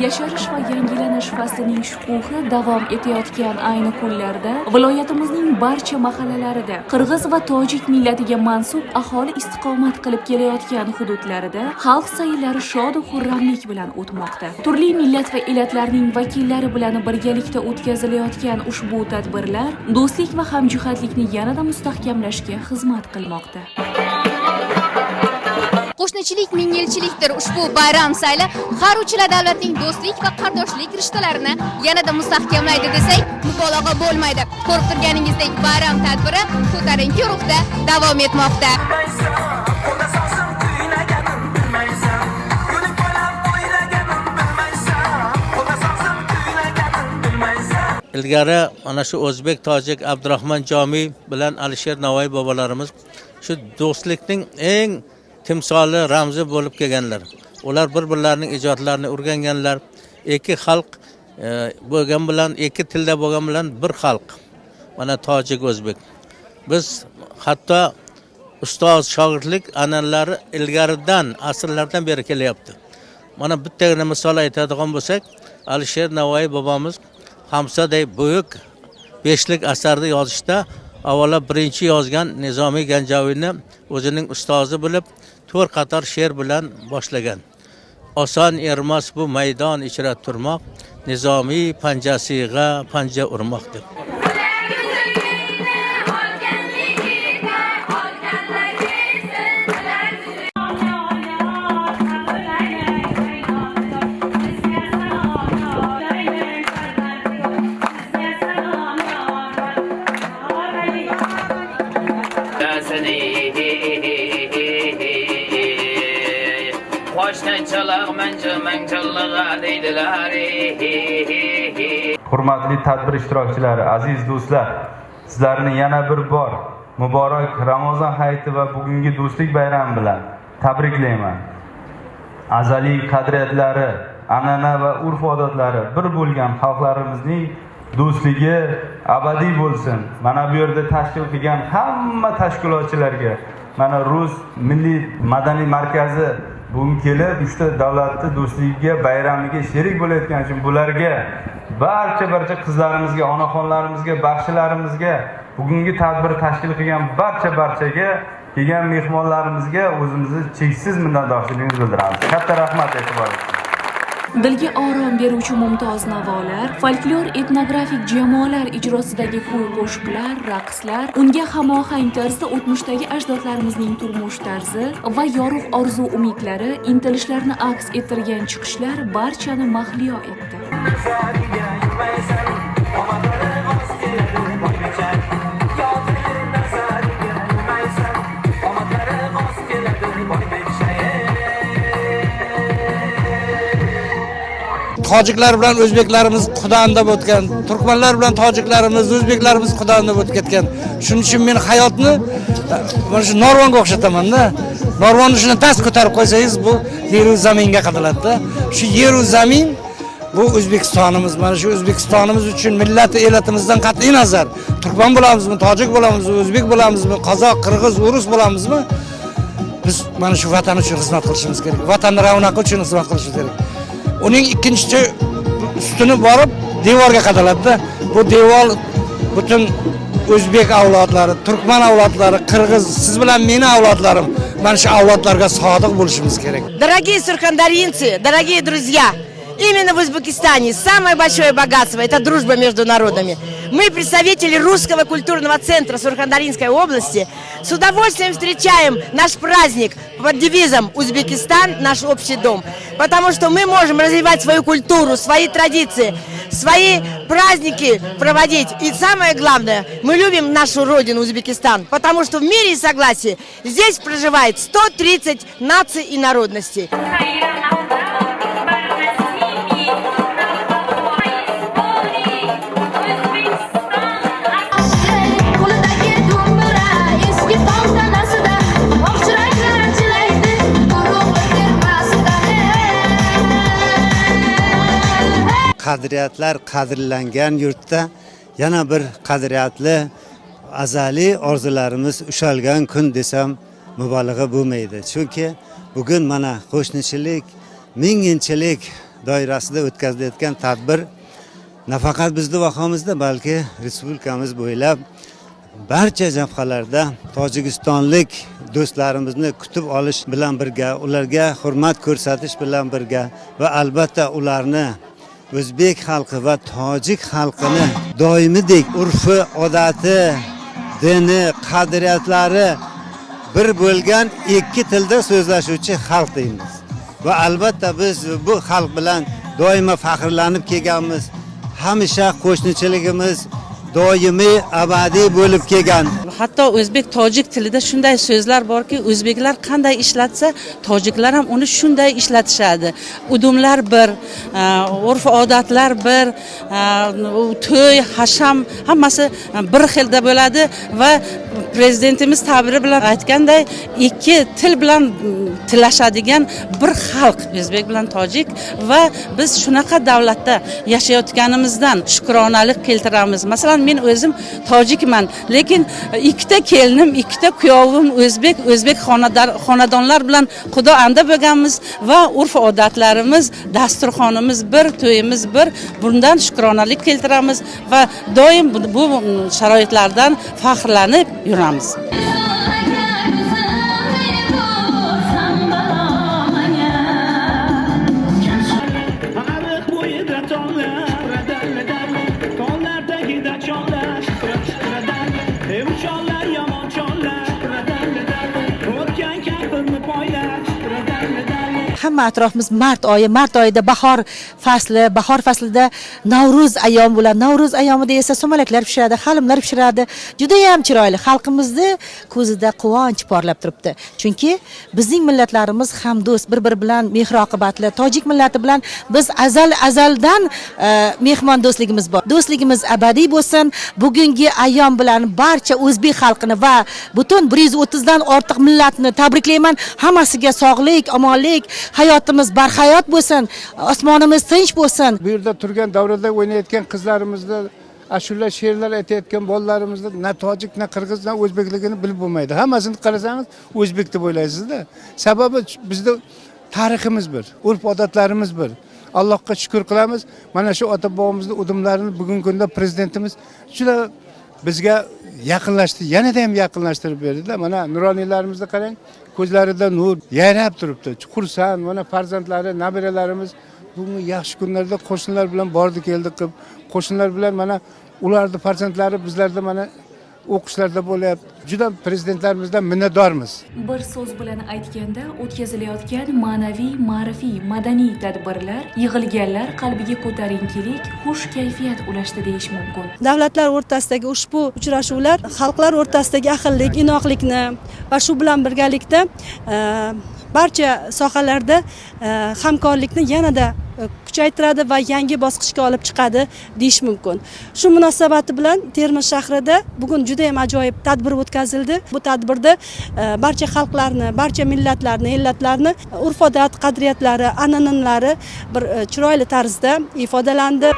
Yasharish va yangilanish faslining shukuhi davom etayotgan ayni kunlarda viloyatimizning barcha mahallalarida qirg'iz va tojik millatiga mansub aholi istiqomat qilib kelayotgan hududlarida xalq sayllari shod-u xurramlik bilan o'tmoqda. Turli millat va elatlarning vakillari bilan birgalikda o'tkazilayotgan ushbu tadbirlar do'stlik va hamjihatlikni yanada mustahkamlashga xizmat qilmoqda. Qo'shnichilik mingyilchilikdir ushbu bayram sayli har uchala davlatning do'stlik va qardoshlik rishtalarini yanada mustahkamlaydi desak mubolag'a bo'lmaydi. Ko'rib turganingizdek bayram tadbiri ko'tarinki ruhda davom etmoqda. Ilgari ana shu o'zbek, tojik Abdurahmon Jomiy bilan Alisher Navoiy bobolarimiz shu do'stlikning eng timsoli, ramzi bo'lib kelganlar. Ular bir-birlarining ijodlarini o'rganganlar. Ikki xalq bo'lgan bilan, ikki tilda bo'lgan bilan bir xalq. Mana tojik, o'zbek. Biz hatto ustoz shogirdlik an'analari ilgaridan, asrlardan beri kelyapti. Mana bittagina misol aytadigan bo'lsak, Alisher Navoiy bobomiz Hamsaday buyuk beshlik asarni yozishda avvalo birinchi yozgan Nizomiy Ganjaviyni o'zining ustozi bilib 4 qator she'r bilan boshlagan. Oson ermas bu maydon ichra turmoq, Nizomiy panjasiga panja urmoq deb. Hurmatli tadbir ishtirokchilari, aziz do'stlar, sizlarni yana bir bor muborak Ramazon hayiti va bugungi do'stlik bayrami bilan tabriklayman. Azaliy qadriyatlari, an'ana va urf-odatlari bir bo'lgan xalqlarimizning do'stligi abadiy bo'lsin. Mana bu yerda tashkil qilgan hamma tashkilotchilarga, mana Rus Milliy madaniy markazi bugun kelib, uchta davlatning do'stligiga, bayramiga sherik bo'layotgan uchun bularga barcha qizlarimizga, onaxonlarimizga, baxshilarimizga, bugungi tadbir tashkil qilgan barchaga, kelgan mehmonlarimizga o'zimizni cheksiz minnatdorchiligimizni bildiramiz. Katta rahmat e'tiboringizga. Dilga orom beruvchi mumtoz navolar, folklor etnografik jamoalar ijrosidagi kuy-qo'shiqlar, raqslar, unga hamohang tarzda o'tmishdagi ajdodlarimizning turmush tarzi va yorug' orzu-umidlari, intilishlarni aks ettirgan chiqishlar barchani mahliyo etdi. Tojiklar bilan o'zbeklarimiz xudonda o'tgan, turkmanlar bilan tojiklarimiz, o'zbeklarimiz xudonda o'tib ketgan. Shuning uchun men hayotni mana shu narvonga o'xshataman-da. Narvonni shuni past ko'tarib qo'ysangiz, bu yer va zaminga qadaladi-da. Shu yer va zamin bu O'zbekistonimiz. Mana shu O'zbekistonimiz uchun millati elatimizdan qat'iy nazar, turkman bo'lamizmi, tojik bo'lamizmi, o'zbek bo'lamizmi, qozoq, qirg'iz, o'rus bo'lamizmi? Biz mana shu vatan uchun xizmat qilishimiz kerak. Vatanning ravnaqi uchun xizmat qilishimiz kerak. Uning ikkinchi ustuni borib devorga qadaladi-da. Bu devor butun o'zbek avlodlari, turkman avlodlari, qirg'iz, siz bilan meni avlodlarim, mana shu avlodlarga sodiq bo'lishimiz kerak. Дорогие сурхандаринцы, дорогие друзья, именно в Узбекистане самое большое богатство – это дружба между народами. Мы, представители Русского культурного центра Сурхандаринской области, с удовольствием встречаем наш праздник под девизом «Узбекистан – наш общий дом», потому что мы можем развивать свою культуру, свои традиции, свои праздники проводить. И самое главное, мы любим нашу родину Узбекистан, потому что в мире и согласии здесь проживает 130 наций и народностей. Qadriyatlar qadrlangan yurtda yana bir qadriyatli azaliy orzularimiz ushalgan kun desam mubolag'a bo'lmaydi. Chunki bugun mana qo'shnichilik, minginchilik doirasida o'tkazilayotgan tadbir nafaqat bizning vohamizda, balki respublikamiz bo'ylab barcha jabhalarda tojikistonlik do'stlarimizni kutib olish bilan birga, ularga hurmat ko'rsatish bilan birga va albatta ularni o'zbek xalqi va tojik xalqini doimidek urfi, odati, dini, qadriyatlari bir bo'lgan ikki tilda so'zlashuvchi xalq deymiz. Va albatta biz bu xalq bilan doimo faxrlanib kelganmiz. Hamisha qo'shnichiligimiz doimiy abadiy bo'lib kelgan. Hatto o'zbek tojik tilida shunday so'zlar borki, o'zbeklar qanday ishlatsa, tojiklar ham uni shunday ishlatishadi. Udumlar bir, urf odatlar bir, to'y, hasham hammasi bir xilda bo'ladi va prezidentimiz ta'biri bilan aytganday, ikki til bilan tilashadigan bir xalq o'zbek bilan tojik va biz shunaqa davlatda yashayotganimizdan shukronalik keltiramiz. Masalan, men o'zim tojikman, lekin ikkita kelinim, ikkita kuyovim o'zbek xonadonlar bilan xudo anda bo'lganmiz va urf odatlarimiz, dasturxonimiz bir, to'yimiz bir. Bundan shukronalik keltiramiz va doim bu sharoitlardan faxrlanib yuramiz. Hamma atrofimiz mart oyida bahor faslida Navro'z ayyomi bo'ladi. Navro'z ayyomida esa sumalaklar pishiradi, halimlar pishiradi. Juda ham chiroyli. Xalqimizni ko'zida quvonch porlab turibdi. Chunki bizning millatlarimiz ham do'st, bir-biri bilan mehr-oqibatli. Tojik millati bilan biz azaldan mehmon do'stligimiz bor. Do'stligimiz abadiy bo'lsin. Bugungi ayyom bilan barcha o'zbek xalqini va butun 130 dan ortiq millatni tabriklayman. Hammasiga sog'lik, omonlik, hayotimiz barhayot bo'lsin, osmonimiz tinch bo'lsin. Bu yerda turgan davrada o'ynayotgan qizlarimizni, ashula she'rlar aytayotgan bolalarimizni na tojik, na qirg'iz, na o'zbekligini bilib bo'lmaydi. Hammasini qarasangiz o'zbek deb o'ylaysizda. Sababi bizda tariximiz bir, urf-odatlarimiz bir. Allohga shukr qilamiz. Mana shu ota-bobomizning udumlarini bugungi kunda prezidentimiz juda bizga yaqinlashdi, yanada ham yaqinlashtirib berdi-da. Mana nuroniylarimizni qarang, ko'zlarida nur yayrab turibdi. Xursand, mana farzandlari, nabiralarimiz bugun yaxshi kunlarda qo'shnilar bilan bordi keldi qilib, qo'shnilar bilan mana ularning farzandlari bizlarda mana o'qishlarda bo'lyapti. Juda prezidentlarimizdan minnatdormiz. Bir so'z bilan aytganda, o'tkazilayotgan ma'naviy, ma'rifiy, madaniy tadbirlar yig'ilganlar qalbiga ko'tarinkilik, xush kayfiyat ulashdi deyish mumkin. Davlatlar o'rtasidagi ushbu uchrashuvlar xalqlar o'rtasidagi ahillik, inoqlikni va shu bilan birgalikda barcha sohalarda hamkorlikni yanada kuchaytiradi va yangi bosqichga olib chiqadi deyish mumkin. Shu munosabati bilan Termiz shahrida bugun juda ham ajoyib tadbir o'tkazildi. Bu tadbirda barcha xalqlarni, barcha millatlarni, ellatlarni urf-odat, qadriyatlari, an'analari bir chiroyli tarzda ifodalandi.